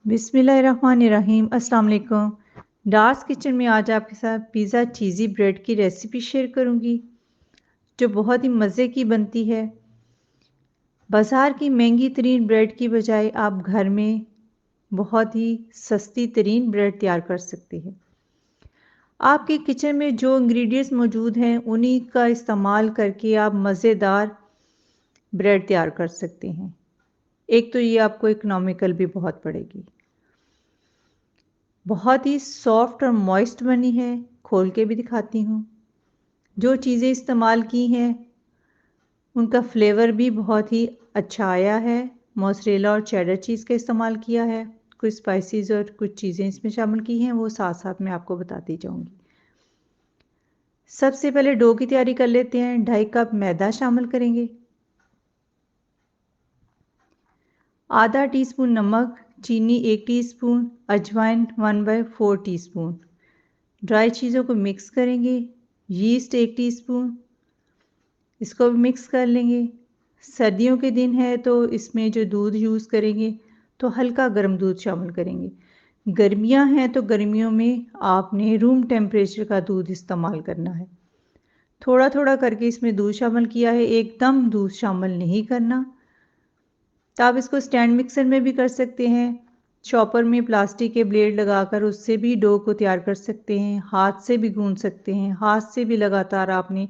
बिस्मिल्लाहिर्रहमानिर्रहीम। अस्सलाम वालेकुम। डार्स किचन में आज आपके साथ पिज़्ज़ा चीज़ी ब्रेड की रेसिपी शेयर करूंगी जो बहुत ही मज़े की बनती है। बाज़ार की महंगी तरीन ब्रेड की बजाय आप घर में बहुत ही सस्ती तरीन ब्रेड तैयार कर सकते हैं। आपके किचन में जो इंग्रेडिएंट्स मौजूद हैं उन्हीं का इस्तेमाल करके आप मज़ेदार ब्रेड तैयार कर सकते हैं। एक तो ये आपको इकोनॉमिकल भी बहुत पड़ेगी। बहुत ही सॉफ्ट और मॉइस्ट बनी है। खोल के भी दिखाती हूँ। जो चीज़ें इस्तेमाल की हैं उनका फ्लेवर भी बहुत ही अच्छा आया है। मोज़रेला और चेडर चीज़ का इस्तेमाल किया है। कुछ स्पाइसेस और कुछ चीज़ें इसमें शामिल की हैं, वो साथ साथ मैं आपको बताती जाऊँगी। सबसे पहले डो की तैयारी कर लेते हैं। 2.5 कप मैदा शामिल करेंगे, आधा टीस्पून नमक, चीनी 1 टीस्पून, अजवाइन 1/4 टीस्पून। ड्राई चीज़ों को मिक्स करेंगे। यीस्ट 1 टीस्पून, इसको भी मिक्स कर लेंगे। सर्दियों के दिन है तो इसमें जो दूध यूज़ करेंगे तो हल्का गर्म दूध शामिल करेंगे। गर्मियां हैं तो गर्मियों में आपने रूम टेम्परेचर का दूध इस्तेमाल करना है। थोड़ा थोड़ा करके इसमें दूध शामिल किया है, एकदम दूध शामिल नहीं करना। तो आप इसको स्टैंड मिक्सर में भी कर सकते हैं। चॉपर में प्लास्टिक के ब्लेड लगाकर उससे भी डो को तैयार कर सकते हैं। हाथ से भी गूंद सकते हैं। हाथ से भी लगातार आपने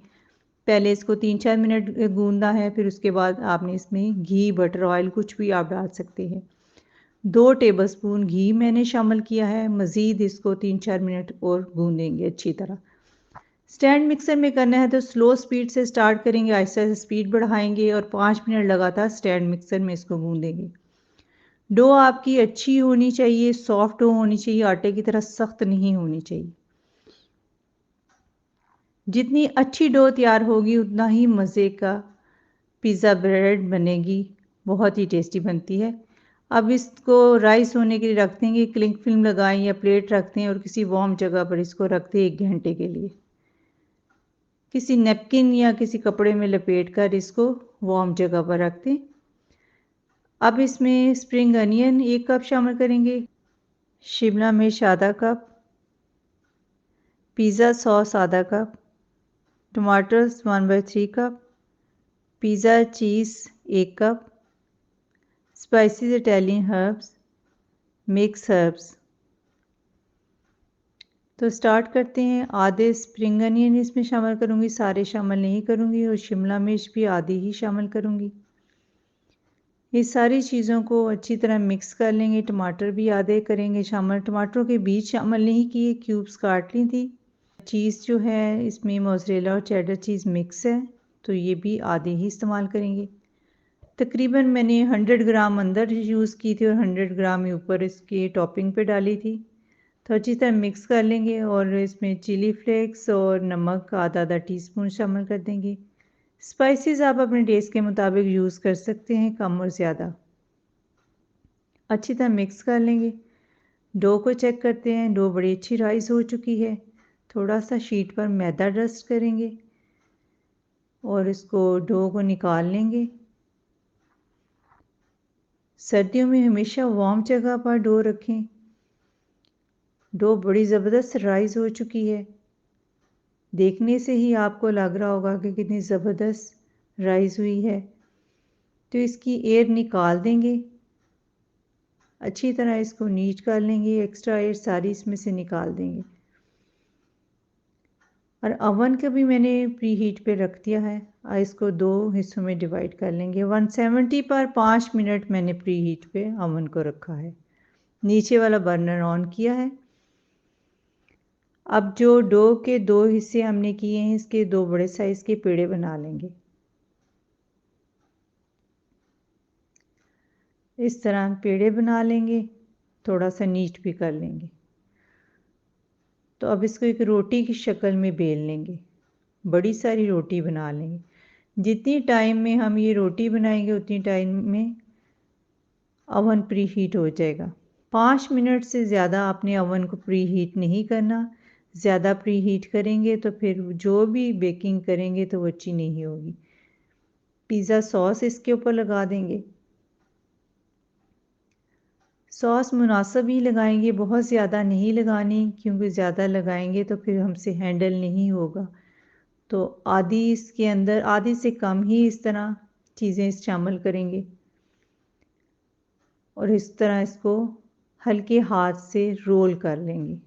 पहले इसको 3-4 मिनट गूंदना है, फिर उसके बाद आपने इसमें घी, बटर, ऑयल कुछ भी आप डाल सकते हैं। 2 टेबलस्पून घी मैंने शामिल किया है। मज़ीद इसको 3-4 मिनट और गूंदेंगे अच्छी तरह। स्टैंड मिक्सर में करना है तो स्लो स्पीड से स्टार्ट करेंगे, आहिस्ता आहिस्ता स्पीड बढ़ाएंगे और 5 मिनट लगातार स्टैंड मिक्सर में इसको गूंदेंगे। डो आपकी अच्छी होनी चाहिए, सॉफ्ट डो होनी चाहिए, आटे की तरह सख्त नहीं होनी चाहिए। जितनी अच्छी डो तैयार होगी उतना ही मज़े का पिज़्ज़ा ब्रेड बनेगी। बहुत ही टेस्टी बनती है। अब इसको राइस होने के लिए रख देंगे। क्लिंग फिल्म लगाएं या प्लेट रख दें और किसी वार्म जगह पर इसको रख दें 1 घंटे के लिए। किसी नैपकिन या किसी कपड़े में लपेट कर इसको वार्म जगह पर रख दें। अब इसमें स्प्रिंग अनियन 1 कप शामिल करेंगे, शिमला मिर्च आधा कप, पिज़्ज़ा सॉस आधा कप, टमाटर्स 1/3 कप, पिज़्ज़ा चीज़ 1 cup, spices Italian herbs, mix herbs. तो स्टार्ट करते हैं। आधे स्प्रिंग अनियन इसमें शामिल करूंगी, सारे शामिल नहीं करूंगी, और शिमला मिर्च भी आधी ही शामिल करूंगी। ये सारी चीज़ों को अच्छी तरह मिक्स कर लेंगे। टमाटर भी आधे करेंगे शामिल, टमाटरों के बीज शामिल नहीं किए, क्यूब्स काट ली थी। चीज़ जो है इसमें मोज़रेला और चेडर चीज़ मिक्स है तो ये भी आधे ही इस्तेमाल करेंगे। तकरीबन मैंने 100 ग्राम अंदर यूज़ की थी और 100 ग्राम ऊपर इसकी टॉपिंग पे डाली थी। तो अच्छी तरह मिक्स कर लेंगे और इसमें चिली फ्लेक्स और नमक आधा आधा टीस्पून शामिल कर देंगे। स्पाइसेस आप अपने टेस्ट के मुताबिक यूज़ कर सकते हैं, कम और ज़्यादा। अच्छी तरह मिक्स कर लेंगे। डो को चेक करते हैं। डो बड़ी अच्छी राइस हो चुकी है। थोड़ा सा शीट पर मैदा डस्ट करेंगे और इसको डो को निकाल लेंगे। सर्दियों में हमेशा वार्म जगह पर डो रखें। डो बड़ी ज़बरदस्त राइस हो चुकी है। देखने से ही आपको लग रहा होगा कि कितनी ज़बरदस्त राइस हुई है। तो इसकी एयर निकाल देंगे। अच्छी तरह इसको नीट कर लेंगे। एक्स्ट्रा एयर सारी इसमें से निकाल देंगे। और अवन का भी मैंने प्री हीट पे रख दिया है। इसको 2 हिस्सों में डिवाइड कर लेंगे। 170 पर 5 मिनट मैंने प्री हीट पे अवन को रखा है। नीचे वाला बर्नर ऑन किया है। अब जो डो के 2 हिस्से हमने किए हैं, इसके 2 बड़े साइज़ के पेड़े बना लेंगे। इस तरह पेड़े बना लेंगे, थोड़ा सा नीट भी कर लेंगे। तो अब इसको एक रोटी की शक्ल में बेल लेंगे। बड़ी सारी रोटी बना लेंगे। जितनी टाइम में हम ये रोटी बनाएंगे उतनी टाइम में अवन प्री हीट हो जाएगा। 5 मिनट से ज़्यादा आपने अवन को प्री हीट नहीं करना। ज़्यादा प्री हीट करेंगे तो फिर जो भी बेकिंग करेंगे तो वो अच्छी नहीं होगी। पिज़्ज़ा सॉस इसके ऊपर लगा देंगे। सॉस मुनासिब ही लगाएंगे, बहुत ज़्यादा नहीं लगानी, क्योंकि ज़्यादा लगाएंगे तो फिर हमसे हैंडल नहीं होगा। तो आधी इसके अंदर, आधी से कम ही इस तरह चीज़ें शामिल करेंगे और इस तरह इसको हल्के हाथ से रोल कर लेंगे।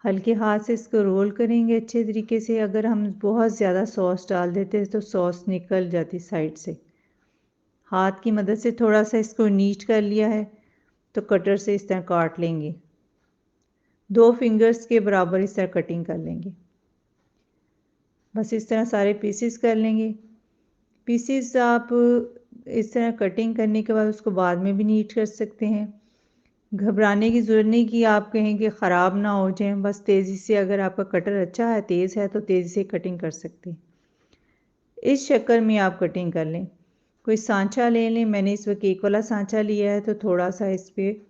हल्के हाथ से इसको रोल करेंगे अच्छे तरीके से। अगर हम बहुत ज़्यादा सॉस डाल देते हैं तो सॉस निकल जाती साइड से। हाथ की मदद से थोड़ा सा इसको नीच कर लिया है तो कटर से इस तरह काट लेंगे। 2 फिंगर्स के बराबर इस तरह कटिंग कर लेंगे। बस इस तरह सारे पीसेस कर लेंगे। पीसेस आप इस तरह कटिंग करने के बाद उसको बाद में भी नीट कर सकते हैं। घबराने की ज़रूरत नहीं कि आप कहें कि ख़राब ना हो जाएं। बस तेज़ी से, अगर आपका कटर अच्छा है, तेज़ है, तो तेज़ी से कटिंग कर सकते हैं। इस शक्ल में आप कटिंग कर लें। कोई सांचा ले लें। मैंने इस वक्त केक वाला सांचा लिया है, तो थोड़ा सा इस पर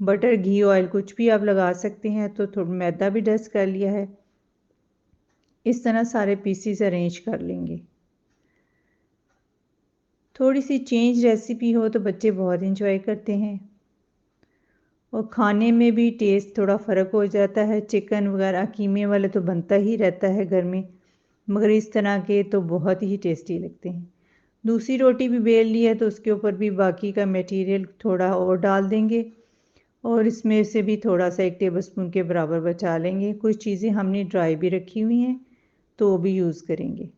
बटर, घी, ऑयल कुछ भी आप लगा सकते हैं। तो थोड़ा मैदा भी डस्ट कर लिया है। इस तरह सारे पीसीस अरेंज कर लेंगे। थोड़ी सी चेंज रेसिपी हो तो बच्चे बहुत इंजॉय करते हैं और खाने में भी टेस्ट थोड़ा फ़र्क हो जाता है। चिकन वगैरह कीमे वाले तो बनता ही रहता है घर में, मगर इस तरह के तो बहुत ही टेस्टी लगते हैं। दूसरी रोटी भी बेल ली है तो उसके ऊपर भी बाकी का मटेरियल थोड़ा और डाल देंगे और इसमें से भी थोड़ा सा 1 टेबलस्पून के बराबर बचा लेंगे। कुछ चीज़ें हमने ड्राई भी रखी हुई हैं तो वो भी यूज़ करेंगे।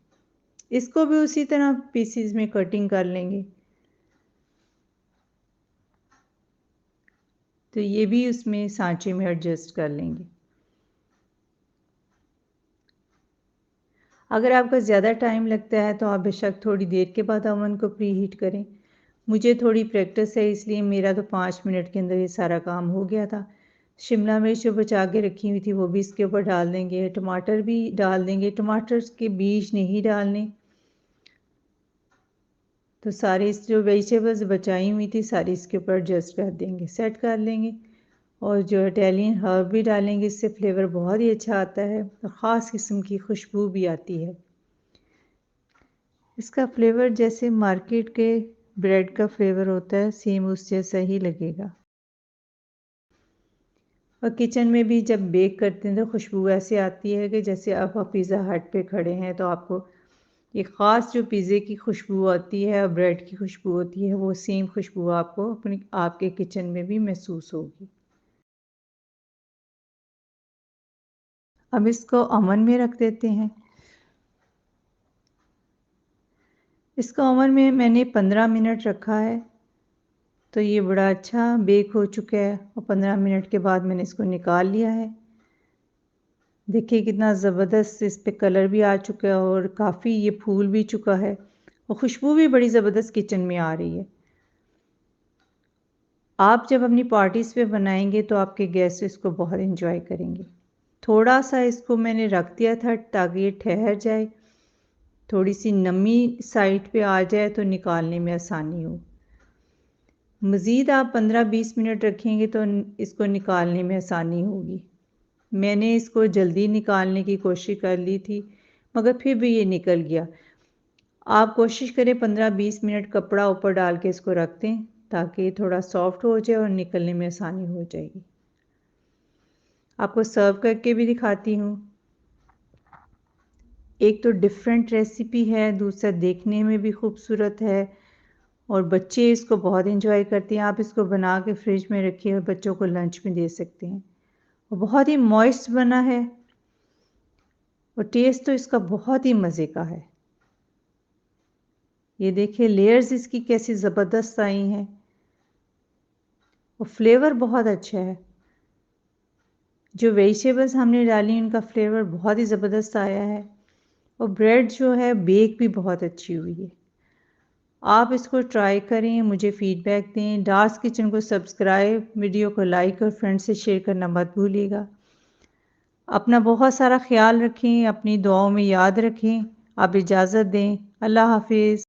इसको भी उसी तरह पीसीज में कटिंग कर लेंगे। तो ये भी उसमें सांचे में एडजस्ट कर लेंगे। अगर आपका ज़्यादा टाइम लगता है तो आप बेशक थोड़ी देर के बाद ओवन को प्री हीट करें। मुझे थोड़ी प्रैक्टिस है, इसलिए मेरा तो 5 मिनट के अंदर ये सारा काम हो गया था। शिमला मिर्च जो बचा के रखी हुई थी वो भी इसके ऊपर डाल देंगे। टमाटर भी डाल देंगे। टमाटर के बीज नहीं डालने। तो सारी जो वेजिटेबल्स बचाई हुई थी सारी इसके ऊपर एडजस्ट कर देंगे, सेट कर लेंगे। और जो इटालियन हर्ब भी डालेंगे, इससे फ्लेवर बहुत ही अच्छा आता है और ख़ास किस्म की खुशबू भी आती है। इसका फ्लेवर जैसे मार्केट के ब्रेड का फ्लेवर होता है, सेम उस जैसा ही लगेगा। और किचन में भी जब बेक करते हैं तो खुशबू ऐसे आती है कि जैसे आप पिज़्ज़ा हट पे खड़े हैं। तो आपको ये ख़ास जो पिज़्ज़े की खुशबू आती है और ब्रेड की खुशबू होती है, वो सेम खुशबू आपको आपके किचन में भी महसूस होगी। अब इसको ओवन में रख देते हैं। इसको ओवन में मैंने 15 मिनट रखा है। तो ये बड़ा अच्छा बेक हो चुका है और 15 मिनट के बाद मैंने इसको निकाल लिया है। देखिए कितना ज़बरदस्त इस पे कलर भी आ चुका है और काफ़ी ये फूल भी चुका है और खुशबू भी बड़ी ज़बरदस्त किचन में आ रही है। आप जब अपनी पार्टीज़ पे बनाएंगे तो आपके गेस्ट इसको बहुत एंजॉय करेंगे। थोड़ा सा इसको मैंने रख दिया था ताकि ये ठहर जाए, थोड़ी सी नमी साइड पे आ जाए तो निकालने में आसानी हो। मज़ीद आप 15-20 मिनट रखेंगे तो इसको निकालने में आसानी होगी। मैंने इसको जल्दी निकालने की कोशिश कर ली थी, मगर फिर भी ये निकल गया। आप कोशिश करें 15-20 मिनट कपड़ा ऊपर डाल के इसको रख दें ताकि ये थोड़ा सॉफ्ट हो जाए और निकलने में आसानी हो जाएगी। आपको सर्व करके भी दिखाती हूँ। एक तो डिफरेंट रेसिपी है, दूसरा देखने में भी खूबसूरत है और बच्चे इसको बहुत एंजॉय करते हैं। आप इसको बना के फ्रिज में रखिए और बच्चों को लंच में दे सकते हैं। और बहुत ही मॉइस्ट बना है और टेस्ट तो इसका बहुत ही मज़े का है। ये देखिए लेयर्स इसकी कैसी ज़बरदस्त आई हैं और फ्लेवर बहुत अच्छा है। जो वेजिटेबल्स हमने डाली उनका फ्लेवर बहुत ही ज़बरदस्त आया है और ब्रेड जो है बेक भी बहुत अच्छी हुई है। आप इसको ट्राई करें, मुझे फ़ीडबैक दें। डार्स किचन को सब्सक्राइब, वीडियो को लाइक और फ्रेंड से शेयर करना मत भूलिएगा। अपना बहुत सारा ख्याल रखें, अपनी दुआओं में याद रखें। आप इजाज़त दें। अल्लाह हाफ़िज़।